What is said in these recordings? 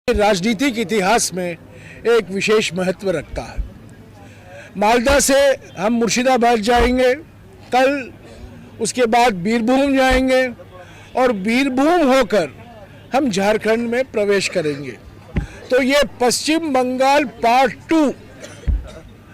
राजनीतिक इतिहास में एक विशेष महत्व रखता है। मालदा से हम मुर्शिदाबाद जाएंगे, कल उसके बाद बीरभूम जाएंगे और बीरभूम होकर हम झारखंड में प्रवेश करेंगे। तो ये पश्चिम बंगाल पार्ट 2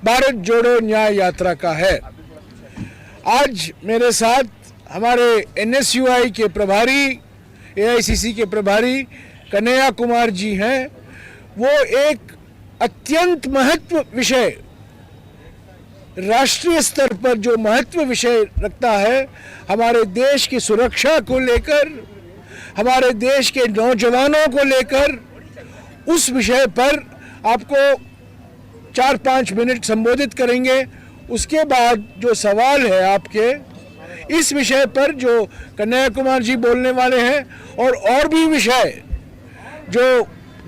भारत जोड़ो न्याय यात्रा का है। आज मेरे साथ हमारे NSUI के प्रभारी, AICC के प्रभारी कन्हैया कुमार जी हैं। वो एक अत्यंत महत्व विषय, राष्ट्रीय स्तर पर जो महत्व विषय रखता है, हमारे देश की सुरक्षा को लेकर, हमारे देश के नौजवानों को लेकर, उस विषय पर आपको 4-5 मिनट संबोधित करेंगे। उसके बाद जो सवाल है आपके इस विषय पर जो कन्हैया कुमार जी बोलने वाले हैं, और भी विषय जो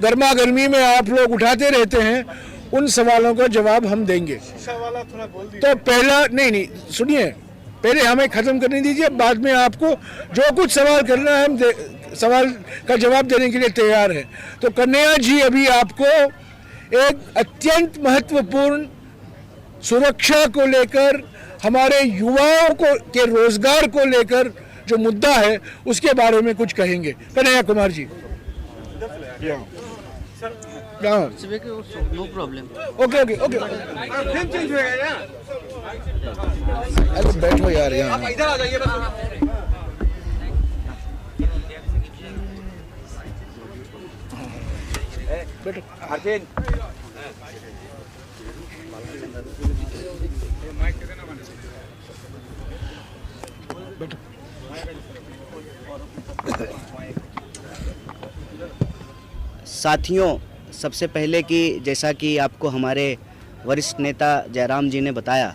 गर्मा गर्मी में आप लोग उठाते रहते हैं, उन सवालों का जवाब हम देंगे। तो पहला नहीं सुनिए, पहले हमें खत्म करने दीजिए, बाद में आपको जो कुछ सवाल करना है हम सवाल का जवाब देने के लिए तैयार है। तो कन्हैया जी अभी आपको एक अत्यंत महत्वपूर्ण सुरक्षा को लेकर, हमारे युवाओं को के रोजगार को लेकर जो मुद्दा है उसके बारे में कुछ कहेंगे। Kanhaiya Kumar ji. No problem. Okay. अरे बैठो यार यहाँ। आप इधर आ जाइए बस। बैठो। अर्जुन बैठो। साथियों, सबसे पहले कि जैसा कि आपको हमारे वरिष्ठ नेता जयराम जी ने बताया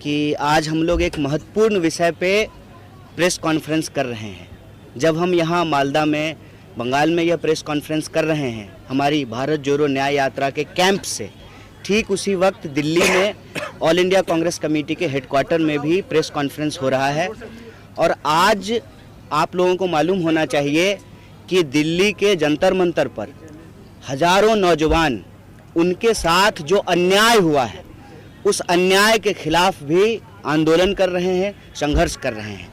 कि आज हम लोग एक महत्वपूर्ण विषय पे प्रेस कॉन्फ्रेंस कर रहे हैं। जब हम यहाँ मालदा में बंगाल में यह प्रेस कॉन्फ्रेंस कर रहे हैं हमारी भारत जोड़ो न्याय यात्रा के कैंप से, ठीक उसी वक्त दिल्ली में ऑल इंडिया कांग्रेस कमेटी के हेडक्वार्टर में भी प्रेस कॉन्फ्रेंस हो रहा है। और आज आप लोगों को मालूम होना चाहिए कि दिल्ली के जंतर मंतर पर हजारों नौजवान, उनके साथ जो अन्याय हुआ है उस अन्याय के खिलाफ भी आंदोलन कर रहे हैं, संघर्ष कर रहे हैं।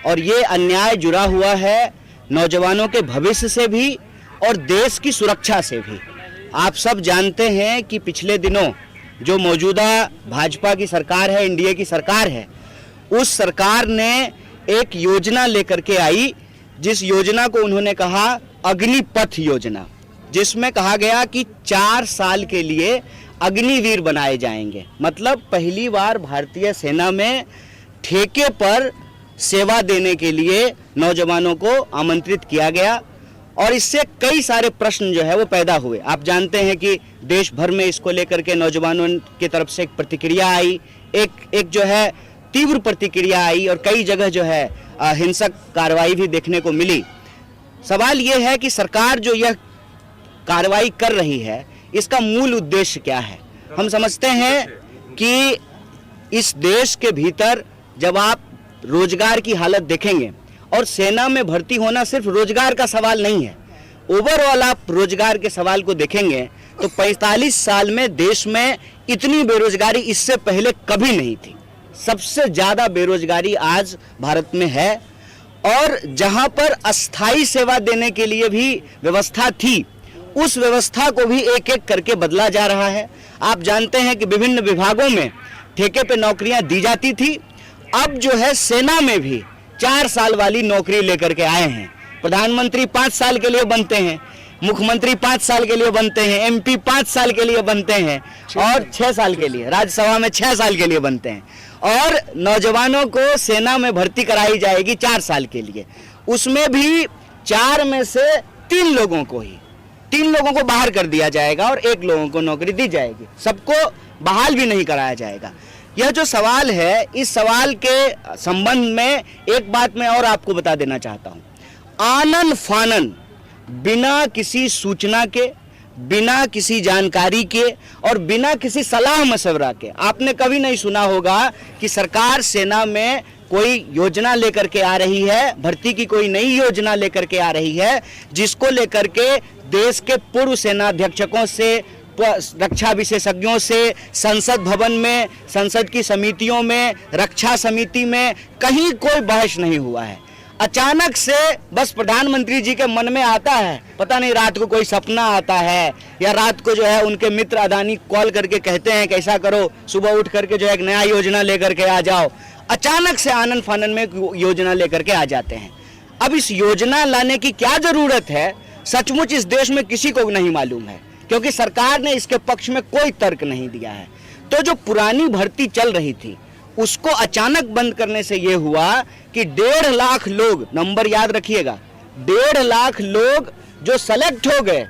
और ये अन्याय जुड़ा हुआ है नौजवानों के भविष्य से भी और देश की सुरक्षा से भी। आप सब जानते हैं कि पिछले दिनों जो मौजूदा भाजपा की सरकार है, एनडीए की सरकार है, उस सरकार ने एक योजना लेकर के आई, जिस योजना को उन्होंने कहा अग्निपथ योजना, जिसमें कहा गया कि 4 साल के लिए अग्निवीर बनाए जाएंगे। मतलब पहली बार भारतीय सेना में ठेके पर सेवा देने के लिए नौजवानों को आमंत्रित किया गया। और इससे कई सारे प्रश्न जो है वो पैदा हुए। आप जानते हैं कि देश भर में इसको लेकर के नौजवानों की तरफ से एक प्रतिक्रिया आई, एक जो है तीव्र प्रतिक्रिया आई, और कई जगह जो है हिंसक कार्रवाई भी देखने को मिली। सवाल ये है कि सरकार जो यह कार्रवाई कर रही है, इसका मूल उद्देश्य क्या है। हम समझते हैं कि इस देश के भीतर जब आप रोजगार की हालत देखेंगे, और सेना में भर्ती होना सिर्फ रोजगार का सवाल नहीं है, ओवरऑल आप रोजगार के सवाल को देखेंगे तो 45 साल में देश में इतनी बेरोजगारी इससे पहले कभी नहीं थी। सबसे ज़्यादा बेरोजगारी आज भारत में है। और जहां पर अस्थाई सेवा देने के लिए भी व्यवस्था थी, उस व्यवस्था को भी एक एक करके बदला जा रहा है। आप जानते हैं कि विभिन्न विभागों में ठेके पे नौकरियां दी जाती थी। अब जो है सेना में भी 4 साल वाली नौकरी लेकर के आए हैं। प्रधानमंत्री 5 साल के लिए बनते हैं, मुख्यमंत्री 5 साल के लिए बनते हैं, MP 5 साल के लिए बनते हैं, और 6 साल के लिए राज्यसभा में 6 साल के लिए बनते हैं। और नौजवानों को सेना में भर्ती कराई जाएगी 4 साल के लिए। उसमें भी 4 में से 3 लोगों को बाहर कर दिया जाएगा और 1 लोगों को नौकरी दी जाएगी। सबको बहाल भी नहीं कराया जाएगा। यह जो सवाल है, इस सवाल के संबंध में एक बात मैं और आपको बता देना चाहता हूं। आनन फानन, बिना किसी सूचना के, बिना किसी जानकारी के और बिना किसी सलाह मशवरा के, आपने कभी नहीं सुना होगा कि सरकार सेना में कोई योजना लेकर के आ रही है, भर्ती की कोई नई योजना लेकर के आ रही है, जिसको लेकर के देश के पूर्व सेनाध्यक्षकों से, रक्षा विशेषज्ञों से, संसद भवन में, संसद की समितियों में, रक्षा समिति में कहीं कोई बहस नहीं हुआ है। अचानक से बस प्रधानमंत्री जी के मन में आता है, पता नहीं रात को कोई सपना आता है या रात को जो है उनके मित्र अदानी कॉल करके कहते हैं कि ऐसा करो, सुबह उठ करके जो है एक नया योजना लेकर के आ जाओ। अचानक से आनन फानन में एक योजना लेकर के आ जाते हैं। अब इस योजना लाने की क्या जरूरत है, सचमुच इस देश में किसी को नहीं मालूम है, क्योंकि सरकार ने इसके पक्ष में कोई तर्क नहीं दिया है। तो जो पुरानी भर्ती चल रही थी उसको अचानक बंद करने से यह हुआ कि 1.5 लाख लोग, नंबर याद रखिएगा, 1.5 लाख लोग जो सेलेक्ट हो गए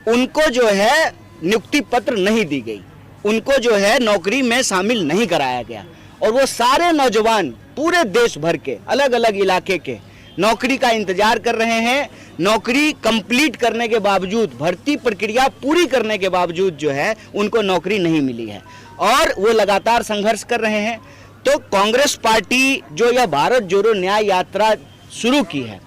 उनको जो है नियुक्ति पत्र नहीं दी गई, उनको जो है नौकरी में शामिल नहीं कराया गया। और वो सारे नौजवान पूरे देश भर के अलग अलग इलाके के नौकरी का इंतजार कर रहे हैं। नौकरी कंप्लीट करने के बावजूद, भर्ती प्रक्रिया पूरी करने के बावजूद जो है उनको नौकरी नहीं मिली है और वो लगातार संघर्ष कर रहे हैं। तो कांग्रेस पार्टी जो यह भारत जोड़ो न्याय यात्रा शुरू की है,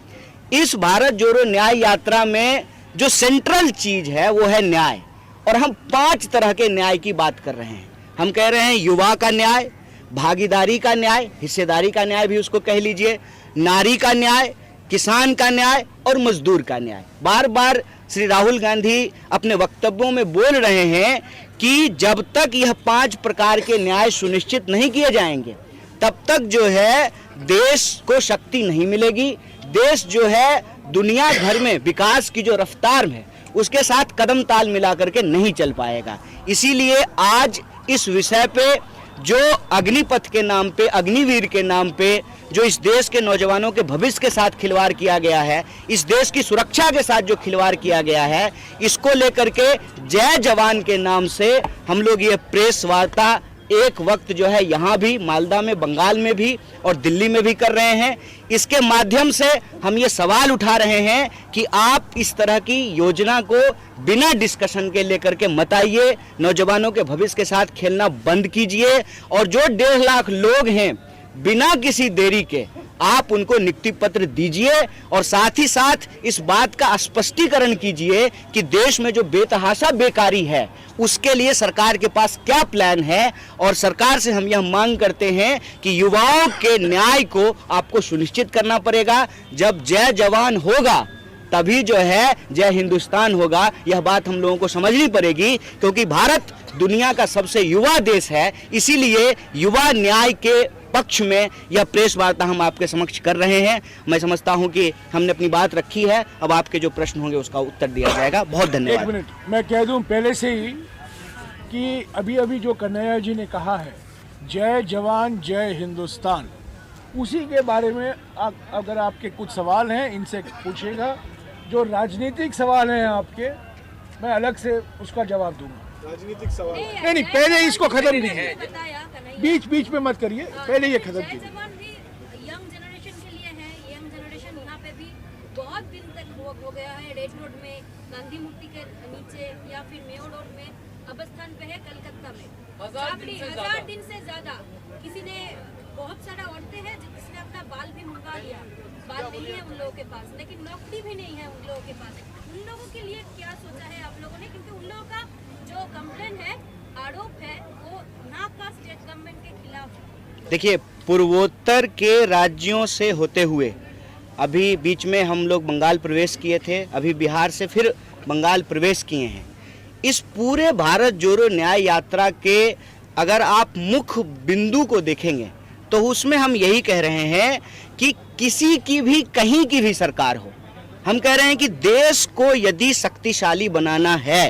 इस भारत जोड़ो न्याय यात्रा में जो सेंट्रल चीज है वो है न्याय। और हम 5 तरह के न्याय की बात कर रहे हैं। हम कह रहे हैं युवा का न्याय, भागीदारी का न्याय, हिस्सेदारी का न्याय भी उसको कह लीजिए, नारी का न्याय, किसान का न्याय और मजदूर का न्याय। बार बार श्री राहुल गांधी अपने वक्तव्यों में बोल रहे हैं कि जब तक यह 5 प्रकार के न्याय सुनिश्चित नहीं किए जाएंगे तब तक जो है देश को शक्ति नहीं मिलेगी। देश जो है दुनिया भर में विकास की जो रफ्तार है उसके साथ कदम ताल मिला करके नहीं चल पाएगा। इसीलिए आज इस विषय पे जो अग्निपथ के नाम पे, अग्निवीर के नाम पे जो इस देश के नौजवानों के भविष्य के साथ खिलवाड़ किया गया है, इस देश की सुरक्षा के साथ जो खिलवाड़ किया गया है, इसको लेकर के जय जवान के नाम से हम लोग ये प्रेस वार्ता एक वक्त जो है यहाँ भी, मालदा में, बंगाल में भी और दिल्ली में भी कर रहे हैं। इसके माध्यम से हम ये सवाल उठा रहे हैं कि आप इस तरह की योजना को बिना डिस्कशन के लेकर के मत आइए, नौजवानों के भविष्य के साथ खेलना बंद कीजिए और जो 1.5 लाख लोग हैं बिना किसी देरी के आप उनको नियुक्ति पत्र दीजिए और साथ ही साथ इस बात का स्पष्टीकरण कीजिए कि देश में जो बेतहाशा बेकारी है उसके लिए सरकार के पास क्या प्लान है। और सरकार से हम यह मांग करते हैं कि युवाओं के न्याय को आपको सुनिश्चित करना पड़ेगा। जब जय जवान होगा तभी जो है जय हिंदुस्तान होगा। यह बात हम लोगों को समझनी पड़ेगी, क्योंकि भारत दुनिया का सबसे युवा देश है। इसीलिए युवा न्याय के पक्ष में यह प्रेस वार्ता हम आपके समक्ष कर रहे हैं। मैं समझता हूं कि हमने अपनी बात रखी है, अब आपके जो प्रश्न होंगे उसका उत्तर दिया जाएगा। बहुत धन्यवाद। 1 मिनट मैं कह दूं पहले से ही कि अभी जो कन्हैया जी ने कहा है जय जवान जय हिंदुस्तान, उसी के बारे में अगर आपके कुछ सवाल हैं इनसे पूछिएगा। जो राजनीतिक सवाल हैं आपके, मैं अलग से उसका जवाब दूंगा। राजनीतिक सवाल नहीं, पहले इसको खत्म नहीं है, बीच में मत करिए, पहले ये खत्म कीजिए। यंग जनरेशन के लिए है, यंग जनरेशन यहाँ पे भी बहुत दिन तक हो गया है। रेड रोड में, गांधी मूर्ति के नीचे या फिर मेयो रोड में अवस्थान पे है, कलकत्ता में 1000 दिन से ज्यादा। किसी ने, बहुत सारा औरतें हैं जिसने अपना बाल भी मुंडवा लिया, बाल नहीं है उन लोगों के पास, लेकिन नौकरी भी नहीं है उन लोगों के पास। उन लोगों के लिए क्या सोचा है आप लोगों ने? क्योंकि उन लोगों का जो कंप्लेन है, आरोप है, वो ना का स्टेट गवर्नमेंट के खिलाफ है। देखिए, पूर्वोत्तर के राज्यों से होते हुए अभी बीच में हम लोग बंगाल प्रवेश किए थे, अभी बिहार से फिर बंगाल प्रवेश किए हैं। इस पूरे भारत जोड़ो न्याय यात्रा के अगर आप मुख्य बिंदु को देखेंगे तो उसमें हम यही कह रहे हैं कि किसी की भी, कहीं की भी सरकार हो, हम कह रहे हैं कि देश को यदि शक्तिशाली बनाना है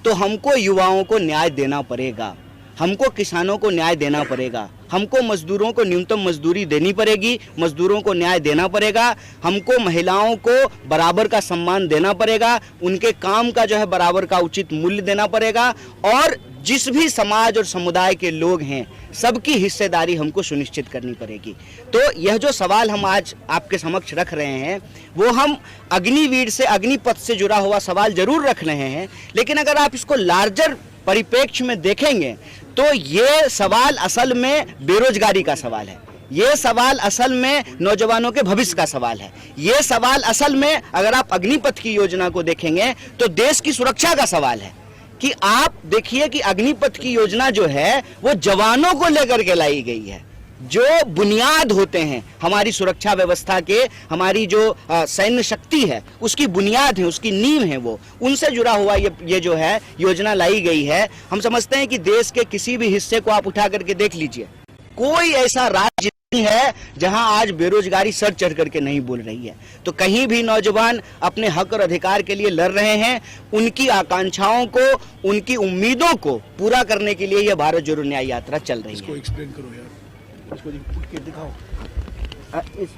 तो हमको युवाओं को न्याय देना पड़ेगा, हमको किसानों को न्याय देना पड़ेगा, हमको मजदूरों को न्यूनतम मजदूरी देनी पड़ेगी, मजदूरों को न्याय देना पड़ेगा, हमको महिलाओं को बराबर का सम्मान देना पड़ेगा, उनके काम का जो है बराबर का उचित मूल्य देना पड़ेगा और जिस भी समाज और समुदाय के लोग हैं सबकी हिस्सेदारी हमको सुनिश्चित करनी पड़ेगी। तो यह जो सवाल हम आज आपके समक्ष रख रहे हैं वो हम अग्निवीर से, अग्निपथ से जुड़ा हुआ सवाल जरूर रख रहे हैं, लेकिन अगर आप इसको लार्जर परिप्रेक्ष्य में देखेंगे तो ये सवाल असल में बेरोजगारी का सवाल है। ये सवाल असल में नौजवानों के भविष्य का सवाल है। ये सवाल असल में अगर आप अग्निपथ की योजना को देखेंगे तो देश की सुरक्षा का सवाल है कि आप देखिए कि अग्निपथ की योजना जो है वो जवानों को लेकर के लाई गई है, जो बुनियाद होते हैं हमारी सुरक्षा व्यवस्था के, हमारी जो सैन्य शक्ति है उसकी बुनियाद है, उसकी नींव है, वो उनसे जुड़ा हुआ ये जो है योजना लाई गई है। हम समझते हैं कि देश के किसी भी हिस्से को आप उठा करके देख लीजिए, कोई ऐसा राज्य नहीं है जहां आज बेरोजगारी सर चढ़ करके नहीं बोल रही है। तो कहीं भी नौजवान अपने हक और अधिकार के लिए लड़ रहे हैं, उनकी आकांक्षाओं को, उनकी उम्मीदों को पूरा करने के लिए यह भारत जोड़ो न्याय यात्रा चल रही है। एक्सप्लेन करो यार, इसको उठ के दिखाओ।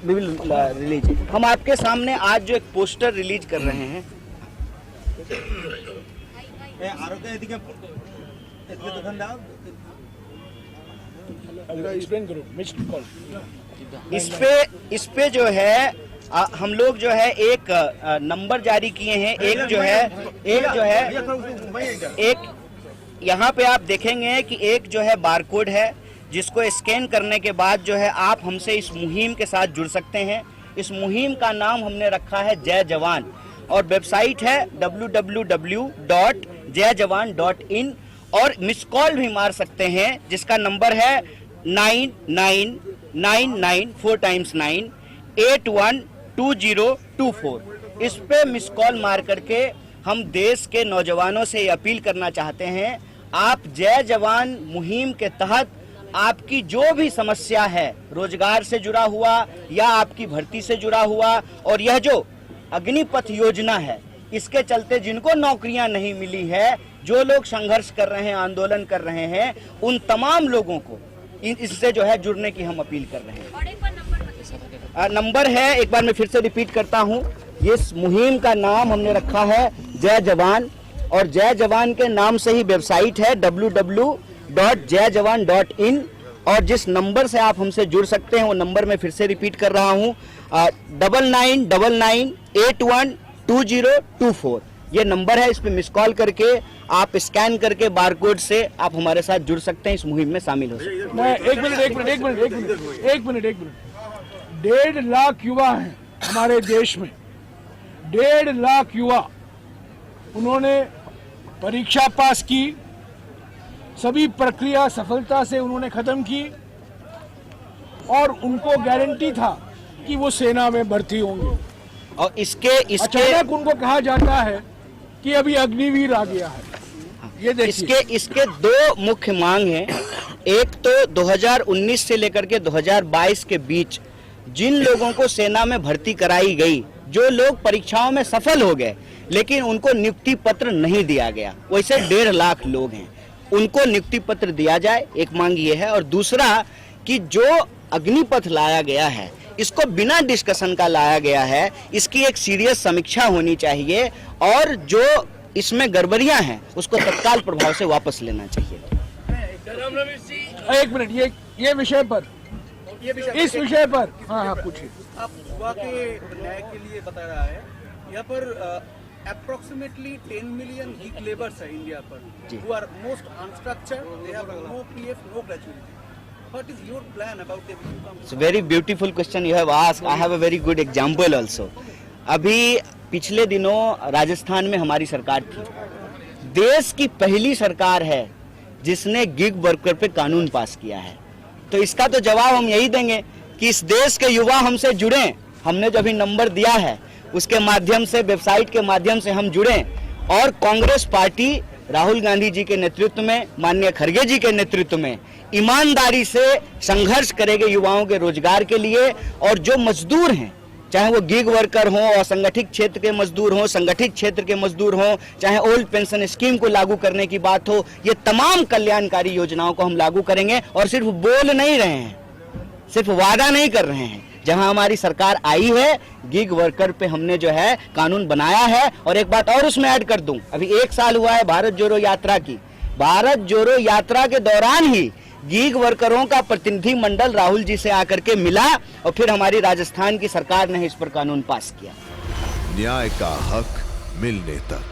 We will release it. हम आपके सामने आज जो एक पोस्टर रिलीज कर रहे हैं, एक्सप्लेन करो, मिस्ड कॉल। इस पे जो है हम लोग जो है एक नंबर जारी किए हैं। एक यहाँ पे आप देखेंगे कि एक जो है बारकोड है, जिसको स्कैन करने के बाद जो है आप हमसे इस मुहिम के साथ जुड़ सकते हैं। इस मुहिम का नाम हमने रखा है जय जवान और वेबसाइट है www.jayjawan.in और मिस कॉल भी मार सकते हैं जिसका नंबर है 9999 4 times 9 812024। इस पे मिस कॉल मार करके हम देश के नौजवानों से ये अपील करना चाहते हैं, आप जय जवान मुहिम के तहत आपकी जो भी समस्या है, रोजगार से जुड़ा हुआ या आपकी भर्ती से जुड़ा हुआ, और यह जो अग्निपथ योजना है इसके चलते जिनको नौकरियां नहीं मिली है, जो लोग संघर्ष कर रहे हैं, आंदोलन कर रहे हैं, उन तमाम लोगों को इससे जो है जुड़ने की हम अपील कर रहे हैं। और एक बार नंबर नंबर है, एक बार मैं फिर से रिपीट करता हूं, इस मुहिम का नाम हमने रखा है जय जवान और जय जवान के नाम से ही वेबसाइट है www.jayjawan.in और जिस नंबर से आप हमसे जुड़ सकते हैं वो नंबर मैं फिर से रिपीट कर रहा हूं 9999812024 ये नंबर है। इस पे मिस कॉल करके आप स्कैन करके बारकोड से आप हमारे साथ जुड़ सकते हैं, इस मुहिम में शामिल हो सकते हैं। मैं एक मिनट 1.5 लाख युवा हैं हमारे देश में, 1.5 लाख युवा, उन्होंने परीक्षा पास की, सभी प्रक्रिया सफलता से उन्होंने खत्म की और उनको गारंटी था कि वो सेना में भर्ती होंगे और इसके अचानक उनको कहा जाता है कि अभी अग्निवीर आ गया है। ये देखिए, इसके दो मुख्य मांग हैं। एक तो 2019 से लेकर के 2022 के बीच जिन लोगों को सेना में भर्ती कराई गई, जो लोग परीक्षाओं में सफल हो गए लेकिन उनको नियुक्ति पत्र नहीं दिया गया, वैसे 1.5 लाख लोग हैं, उनको नियुक्ति पत्र दिया जाए, एक मांग ये है। और दूसरा कि जो अग्निपथ लाया गया है इसको बिना डिस्कशन का लाया गया है, इसकी एक सीरियस समीक्षा होनी चाहिए और जो इसमें गड़बड़ियां हैं उसको तत्काल प्रभाव से वापस लेना चाहिए। एक मिनट, ये विषय पर, इस विषय पर हाँ पूछिए। आप युवा के न्याय के लिए बता रहा है, यहाँ पर अप्रोक्सीमेटली 10 मिलियन गीग लेबर्स है इंडिया पर, who are most unstructured, they have no PF, no gratuity. What is your plan about them? It's a very beautiful question you have asked. I have a very good example also. अभी पिछले दिनों राजस्थान में हमारी सरकार थी, देश की पहली सरकार है जिसने गिग वर्कर पे कानून पास किया है। तो इसका तो जवाब हम यही देंगे कि इस देश के युवा हमसे जुड़ें, हमने जो भी नंबर दिया है उसके माध्यम से, वेबसाइट के माध्यम से हम जुड़ें और कांग्रेस पार्टी राहुल गांधी जी के नेतृत्व में, माननीय खड़गे जी के नेतृत्व में ईमानदारी से संघर्ष करेंगे युवाओं के रोजगार के लिए। और जो मजदूर हैं, चाहे वो गिग वर्कर हों, असंगठित क्षेत्र के मजदूर हों, संगठित क्षेत्र के मजदूर हों, चाहे ओल्ड पेंशन स्कीम को लागू करने की बात हो, ये तमाम कल्याणकारी योजनाओं को हम लागू करेंगे और सिर्फ बोल नहीं रहे हैं, सिर्फ वादा नहीं कर रहे हैं। जहां हमारी सरकार आई है, गिग वर्कर पे हमने जो है कानून बनाया है। और एक बात और उसमें ऐड कर दूं, अभी 1 साल हुआ है भारत जोड़ो यात्रा की, भारत जोड़ो यात्रा के दौरान ही गीग वर्करों का प्रतिनिधि मंडल राहुल जी से आकर के मिला और फिर हमारी राजस्थान की सरकार ने इस पर कानून पास किया। न्याय का हक मिलने तक।